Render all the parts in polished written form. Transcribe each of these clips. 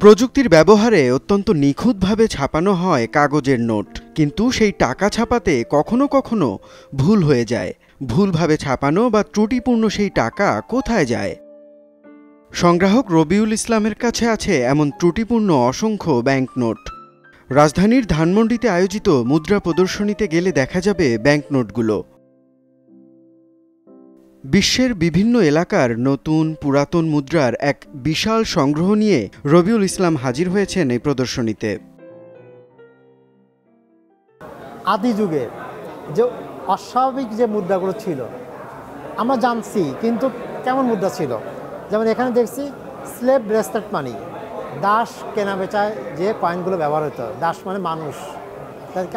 প্রযুক্তির ব্যবহারে অত্যন্ত নিখুঁতভাবে ছাপানো হয় কাগজের নোট, কিন্তু সেই টাকা ছাপাতে কখনো কখনো ভুল হয়ে যায়। ভুলভাবে ছাপানো বা ত্রুটিপূর্ণ সেই টাকা কোথায় যায়? সংগ্রাহক রবিউল ইসলামের কাছে আছে এমন ত্রুটিপূর্ণ অসংখ্য ব্যাংক নোট। রাজধানীর ধানমন্ডিতে আয়োজিত মুদ্রা প্রদর্শনীতে গেলে দেখা যাবে ব্যাংক নোটগুলো। বিশ্বের বিভিন্ন এলাকার নতুন পুরাতন মুদ্রার এক বিশাল সংগ্রহ নিয়ে রবিউল ইসলাম হাজির হয়েছেন এই প্রদর্শনীতে। আদি যুগে যে অস্বাভাবিক যে মুদ্রাগুলো ছিল আমরা জানছি, কিন্তু কেমন মুদ্রা ছিল, যেমন এখানে দেখছি স্লেভ ব্রেসলেট মানি, দাস কেনা বেচায় যে কয়েনগুলো ব্যবহার হতো। দাস মানে মানুষ।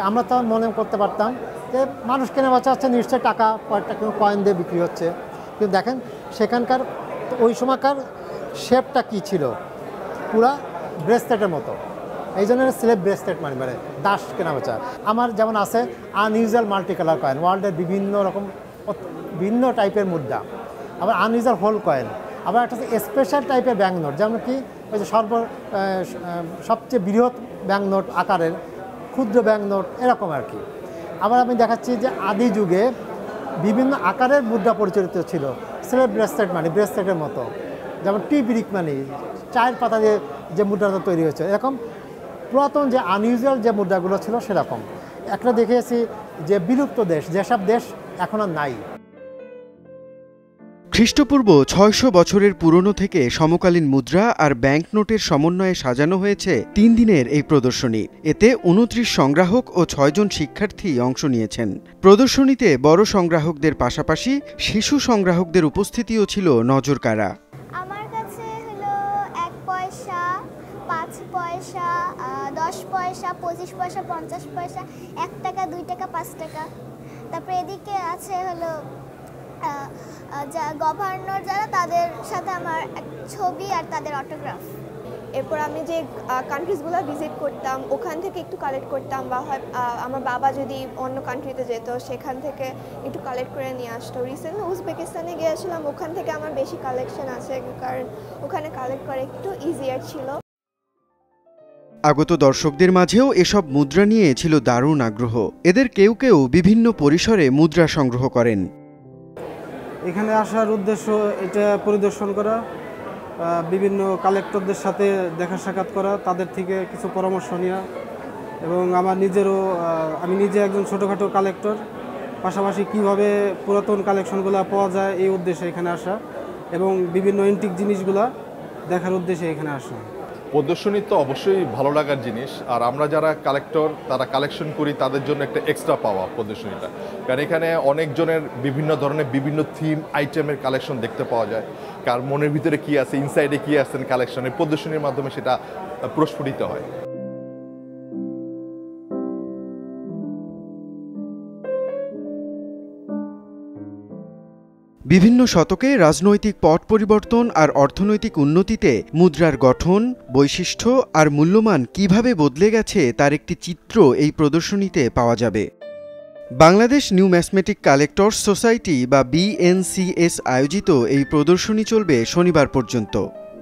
আমরা তো মনে করতে পারতাম যে মানুষ কেনা বেচা হচ্ছে, নিশ্চয়ই টাকা কয়েকটা কয়েন দিয়ে বিক্রি হচ্ছে। কিন্তু দেখেন সেখানকার ওই সময়কার শেপটা কী ছিল, পুরা ব্রেসলেটের মতো। এই জন্য স্লেভ ব্রেসলেট মানি মানে দাস কেনা বেচা। আমার যেমন আছে আনইউজুয়াল মাল্টি কালার কয়েন, ওয়ার্ল্ডের বিভিন্ন রকম ভিন্ন টাইপের মুদ্রা, আবার আনইউজুয়াল হোল কয়েন, আবার একটা স্পেশাল টাইপের ব্যাংক নোট, যেমন কি ওই যে সবচেয়ে বৃহৎ ব্যাংক নোট আকারের, ক্ষুদ্র ব্যাংক নোট, এরকম আর কি। আবার আমি দেখাচ্ছি যে আদি যুগে বিভিন্ন আকারের মুদ্রা পরিচালিত ছিল, স্লেভ ব্রেসলেট মানি ব্রেসলেটের মতো, যেমন টি ব্রিক মানি, চায়ের পাতা দিয়ে যে মুদ্রাটা তৈরি হয়েছে, এরকম পুরাতন যে আনইউজুয়াল যে মুদ্রাগুলো ছিল সেরকম। একটা দেখেছি যে বিলুপ্ত দেশ, যেসব দেশ এখন আর নাই। খ্রিস্টপূর্ব ৬০০ বছরের পুরনো থেকে সমকালীন মুদ্রা আর ব্যাংক নোটের সমন্বয়ে সাজানো হয়েছে ৩ দিনের এই প্রদর্শনী। এতে ২৯ সংগ্রাহক ও ৬ জন শিক্ষার্থী অংশ নিয়েছেন। প্রদর্শনীতে বড় সংগ্রাহকদের পাশাপাশি শিশু সংগ্রাহকদের উপস্থিতিও ছিল নজরকাড়া। আমার কাছে হলো ১ পয়সা, ৫ পয়সা, ১০ পয়সা, ২৫ পয়সা, ৫০ পয়সা, ১ টাকা, ২ টাকা, ৫ টাকা। তারপরে এদিকে আছে হলো গভর্নর যারা, তাদের সাথে আমার ছবি আর তাদের অটোগ্রাফ। এরপর আমি যে কান্ট্রিজগুলো ভিজিট করতাম ওখান থেকে একটু কালেক্ট করতাম, বা হয় আমার বাবা যদি অন্য কান্ট্রিতে যেত সেখান থেকে একটু কালেক্ট করে নিয়ে আসতো। রিসেন্টলি উজবেকিস্তানে গিয়েছিলাম, ওখান থেকে আমার বেশি কালেকশন আছে, কারণ ওখানে কালেক্ট করা একটু ইজিয়ার ছিল। আগত দর্শকদের মাঝেও এসব মুদ্রা নিয়ে ছিল দারুণ আগ্রহ। এদের কেউ কেউ বিভিন্ন পরিসরে মুদ্রা সংগ্রহ করেন। এখানে আসার উদ্দেশ্য এটা পরিদর্শন করা, বিভিন্ন কালেক্টরদের সাথে দেখা সাক্ষাৎ করা, তাদের থেকে কিছু পরামর্শ নেওয়া, এবং আমার আমি নিজে একজন ছোটোখাটো কালেক্টর, পাশাপাশি কিভাবে পুরাতন কালেকশনগুলো পাওয়া যায় এই উদ্দেশ্যে এখানে আসা, এবং বিভিন্ন এন্টিক জিনিসগুলা দেখার উদ্দেশ্যে এখানে আসা। প্রদর্শনী তো অবশ্যই ভালো লাগার জিনিস, আর আমরা যারা কালেক্টর তারা কালেকশন করি তাদের জন্য একটা এক্সট্রা পাওয়া প্রদর্শনীটা, কারণ এখানে অনেকজনের বিভিন্ন ধরনের বিভিন্ন থিম আইটেমের কালেকশন দেখতে পাওয়া যায়। কার মনের ভিতরে কি আছে, ইনসাইডে কি আছে কালেকশন, এই প্রদর্শনীর মাধ্যমে সেটা প্রস্ফুটিত হয়। বিভিন্ন শতকে রাজনৈতিক পট পরিবর্তন আর অর্থনৈতিক উন্নতিতে মুদ্রার গঠন, বৈশিষ্ট্য আর মূল্যমান কিভাবে বদলে গেছে তার একটি চিত্র এই প্রদর্শনীতে পাওয়া যাবে। বাংলাদেশ নিউম্যাথমেটিক কালেক্টর্স সোসাইটি বা BNCS আয়োজিত এই প্রদর্শনী চলবে শনিবার পর্যন্ত।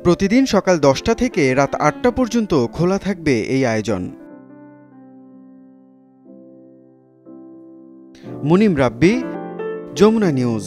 প্রতিদিন সকাল 10টা থেকে রাত 8টা পর্যন্ত খোলা থাকবে এই আয়োজন। মুনিম রাব্বি, যমুনা নিউজ।